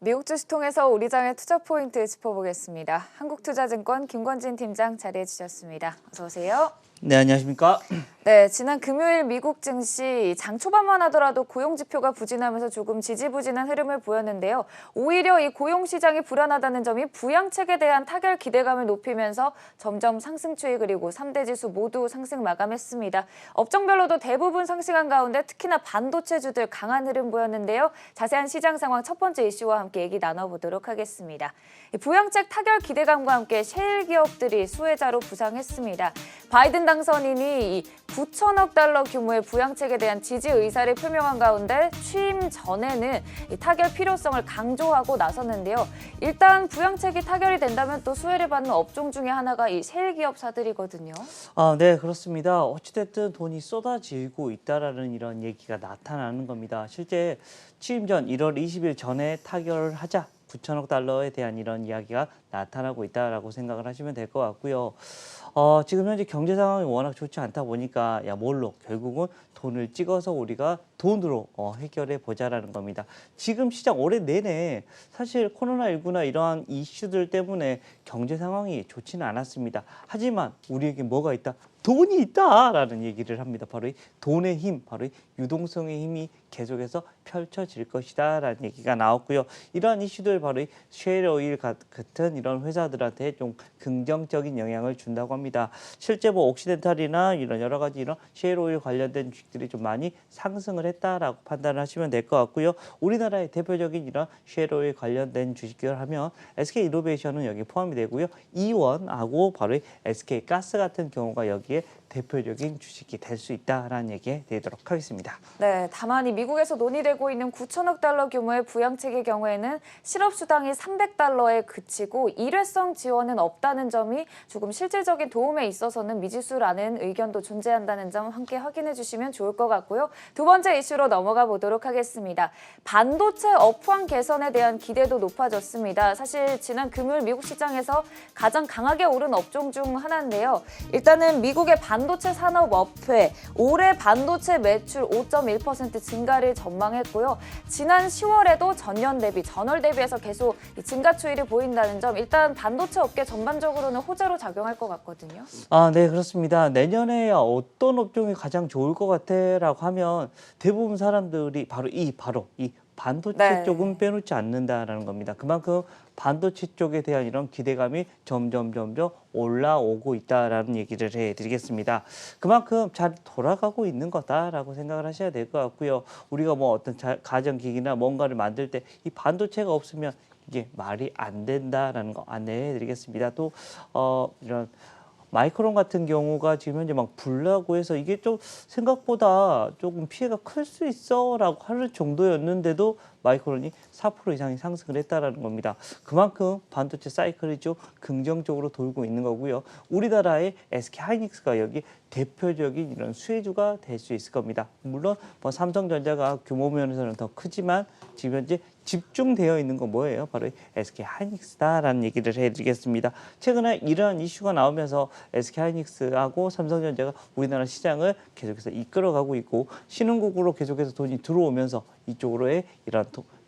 미국 주식 통해서 우리 장의 투자 포인트 짚어보겠습니다. 한국투자증권 김권진 팀장 자리해 주셨습니다. 어서 오세요. 네, 안녕하십니까? 네, 지난 금요일 미국 증시 장 초반만 하더라도 고용 지표가 부진하면서 조금 지지부진한 흐름을 보였는데요. 오히려 이 고용 시장이 불안하다는 점이 부양책에 대한 타결 기대감을 높이면서 점점 상승 추이 그리고 3대 지수 모두 상승 마감했습니다. 업종별로도 대부분 상승한 가운데 특히나 반도체주들 강한 흐름 보였는데요. 자세한 시장 상황 첫 번째 이슈와 함께 얘기 나눠보도록 하겠습니다. 부양책 타결 기대감과 함께 셰일 기업들이 수혜자로 부상했습니다. 바이든 당선인이 9천억 달러 규모의 부양책에 대한 지지 의사를 표명한 가운데 취임 전에는 이 타결 필요성을 강조하고 나섰는데요. 일단 부양책이 타결이 된다면 또 수혜를 받는 업종 중에 하나가 이 셰일 기업사들이거든요. 네, 그렇습니다. 어찌됐든 돈이 쏟아지고 있다라는 이런 얘기가 나타나는 겁니다. 실제 취임 전 1월 20일 전에 타결을 하자 9천억 달러에 대한 이런 이야기가 나타나고 있다라고 생각을 하시면 될 것 같고요. 지금 현재 경제 상황이 워낙 좋지 않다 보니까 뭘로 결국은 돈을 찍어서 우리가 돈으로 해결해 보자라는 겁니다. 지금 시장 올해 내내 사실 코로나19나 이러한 이슈들 때문에 경제 상황이 좋지는 않았습니다. 하지만 우리에게 뭐가 있다? 돈이 있다라는 얘기를 합니다. 바로 이 돈의 힘, 바로 이 유동성의 힘이 계속해서 펼쳐질 것이다라는 얘기가 나왔고요. 이러한 이슈들 바로 이 셰일 오일 같은 이런 회사들한테 좀 긍정적인 영향을 준다고 합니다. 실제 옥시덴탈이나 이런 여러 가지 이런 셰일 오일 관련된 주식들이 좀 많이 상승을 했다라고 판단을 하시면 될 것 같고요. 우리나라의 대표적인 이런 셰일 오일 관련된 주식을 하면 SK 이노베이션은 여기 포함이 되고요. 이원하고 바로 이 SK 가스 같은 경우가 여기에 대표적인 주식이 될 수 있다라는 얘기에 드리도록 하겠습니다. 네, 다만 이 미국에서 논의되고 있는 9천억 달러 규모의 부양책의 경우에는 실업수당이 300달러에 그치고 일회성 지원은 없다는 점이 조금 실질적인 도움에 있어서는 미지수라는 의견도 존재한다는 점 함께 확인해 주시면 좋을 것 같고요. 두 번째 이슈로 넘어가 보도록 하겠습니다. 반도체 업황 개선에 대한 기대도 높아졌습니다. 사실 지난 금요일 미국 시장에서 가장 강하게 오른 업종 중 하나인데요. 일단은 미국의 반도체 산업업회 올해 반도체 매출 5.1% 증가를 전망했고요. 지난 10월에도 전월 대비해서 계속 증가 추이를 보인다는 점 일단 반도체 업계 전반적으로는 호재로 작용할 것 같거든요. 네, 그렇습니다. 내년에 어떤 업종이 가장 좋을 것 같아라고 하면 대부분 사람들이 바로 이 반도체 쪽은 빼놓지 않는다라는 겁니다. 그만큼 반도체 쪽에 대한 이런 기대감이 점점 올라오고 있다라는 얘기를 해드리겠습니다. 그만큼 잘 돌아가고 있는 거다라고 생각을 하셔야 될 것 같고요. 우리가 어떤 가전기기나 뭔가를 만들 때 이 반도체가 없으면 이게 말이 안 된다라는 거 안내해드리겠습니다. 또 이런 마이크론 같은 경우가 지금 현재 막 불나고 해서 이게 좀 생각보다 조금 피해가 클 수 있어라고 하는 정도였는데도 마이크론이 4% 이상이 상승을 했다라는 겁니다. 그만큼 반도체 사이클이 좀 긍정적으로 돌고 있는 거고요. 우리나라의 SK 하이닉스가 여기 대표적인 이런 수혜주가 될 수 있을 겁니다. 물론 삼성전자가 규모 면에서는 더 크지만 지금 현재 집중되어 있는 건 뭐예요? 바로 SK 하이닉스다라는 얘기를 해드리겠습니다. 최근에 이러한 이슈가 나오면서 SK 하이닉스하고 삼성전자가 우리나라 시장을 계속해서 이끌어가고 있고 신흥국으로 계속해서 돈이 들어오면서 이쪽으로의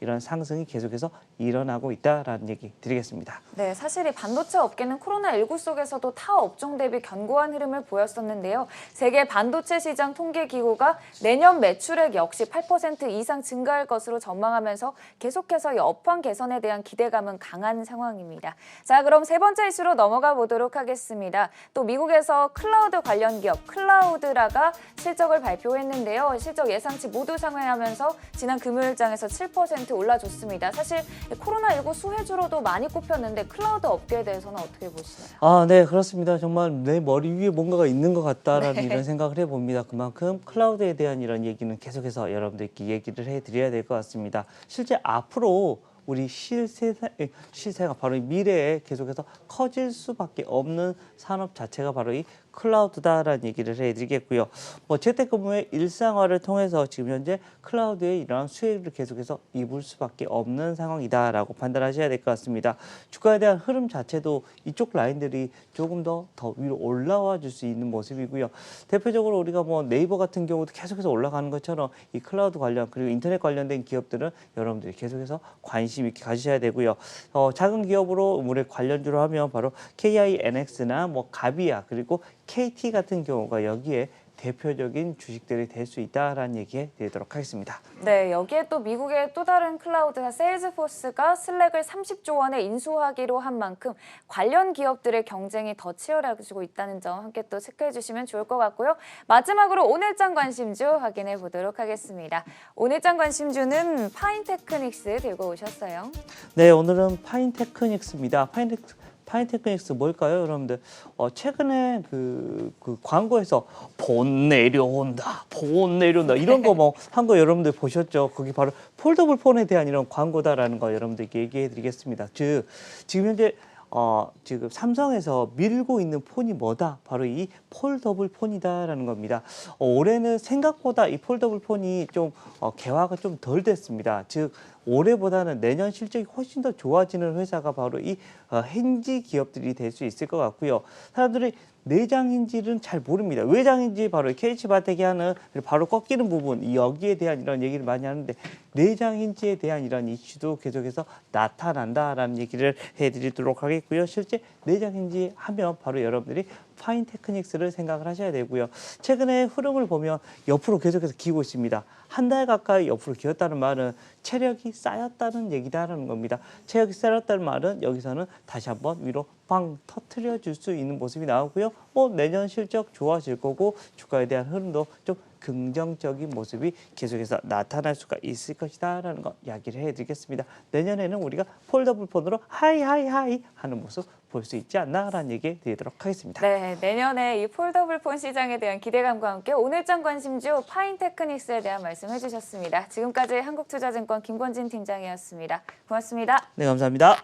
이런 상승이 계속해서 일어나고 있다라는 얘기 드리겠습니다. 네, 사실 이 반도체 업계는 코로나19 속에서도 타 업종 대비 견고한 흐름을 보였었는데요. 세계 반도체 시장 통계기구가 내년 매출액 역시 8% 이상 증가할 것으로 전망하면서 계속해서 이 업황 개선에 대한 기대감은 강한 상황입니다. 자, 그럼 세 번째 이슈로 넘어가 보도록 하겠습니다. 또 미국에서 클라우드 관련 기업 클라우드라가 실적을 발표했는데요. 실적 예상치 모두 상회하면서 지난 금요일장에서 7% 올라줬습니다. 사실 코로나19 수혜주로도 많이 꼽혔는데 클라우드 업계에 대해서는 어떻게 보시나요? 네, 그렇습니다. 정말 내 머리 위에 뭔가가 있는 것 같다라는 이런 생각을 해봅니다. 그만큼 클라우드에 대한 이런 얘기는 계속해서 여러분들께 얘기를 해드려야 될 것 같습니다. 실제 앞으로 우리 실세가 바로 이 미래에 계속해서 커질 수밖에 없는 산업 자체가 바로 이 클라우드다라는 얘기를 해드리겠고요. 뭐 재택근무의 일상화를 통해서 지금 현재 클라우드에 이러한 수혜를 계속해서 입을 수밖에 없는 상황이다라고 판단하셔야 될 것 같습니다. 주가에 대한 흐름 자체도 이쪽 라인들이 조금 더 위로 올라와 줄 수 있는 모습이고요. 대표적으로 우리가 뭐 네이버 같은 경우도 계속해서 올라가는 것처럼 이 클라우드 관련 그리고 인터넷 관련된 기업들은 여러분들이 계속해서 관심 있게 가지셔야 되고요. 작은 기업으로 우리 관련주로 하면 바로 KINX나 뭐 가비아 그리고 KT 같은 경우가 여기에 대표적인 주식들이 될 수 있다라는 얘기해 드리도록 하겠습니다. 네, 여기에 또 미국의 또 다른 클라우드사 세일즈포스가 슬랙을 30조 원에 인수하기로 한 만큼 관련 기업들의 경쟁이 더 치열해지고 있다는 점 함께 또 체크해 주시면 좋을 것 같고요. 마지막으로 오늘장 관심주 확인해 보도록 하겠습니다. 오늘장 관심주는 파인테크닉스 들고 오셨어요. 네, 오늘은 파인테크닉스입니다. 파인테크닉스 뭘까요, 여러분들? 최근에 그 광고에서 폰 내려온다 이런 거 뭐 한 거 여러분들 보셨죠? 그게 바로 폴더블 폰에 대한 이런 광고다라는 거 여러분들께 얘기해드리겠습니다. 즉 지금 현재 지금 삼성에서 밀고 있는 폰이 뭐다? 바로 이 폴더블 폰이다라는 겁니다. 올해는 생각보다 이 폴더블 폰이 좀 개화가 좀 덜 됐습니다. 즉 올해보다는 내년 실적이 훨씬 더 좋아지는 회사가 바로 이 힌지 기업들이 될 수 있을 것 같고요. 사람들이 내장 힌지는 잘 모릅니다. 외장 힌지 바로 KH바텍이 하는 바로 꺾이는 부분 여기에 대한 이런 얘기를 많이 하는데 내장 힌지에 대한 이런 이슈도 계속해서 나타난다라는 얘기를 해드리도록 하겠고요. 실제 내장 힌지 하면 바로 여러분들이 파인테크닉스를 생각을 하셔야 되고요. 최근에 흐름을 보면 옆으로 계속해서 기고 있습니다. 한 달 가까이 옆으로 기었다는 말은 체력이 쌓였다는 얘기다라는 겁니다. 체력이 쌓였다는 말은 여기서는 다시 한번 위로 빵 터트려 줄 수 있는 모습이 나오고요. 내년 실적 좋아질 거고 주가에 대한 흐름도 좀 긍정적인 모습이 계속해서 나타날 수가 있을 것이다라는 거 이야기를 해드리겠습니다. 내년에는 우리가 폴더블 폰으로 하이 하는 모습 볼 수 있지 않나라는 얘기 드리도록 하겠습니다. 네, 내년에 이 폴더블 폰 시장에 대한 기대감과 함께 오늘장 관심주 파인테크닉스에 대한 말씀해 주셨습니다. 지금까지 한국투자증권 김권진 팀장이었습니다. 고맙습니다. 네, 감사합니다.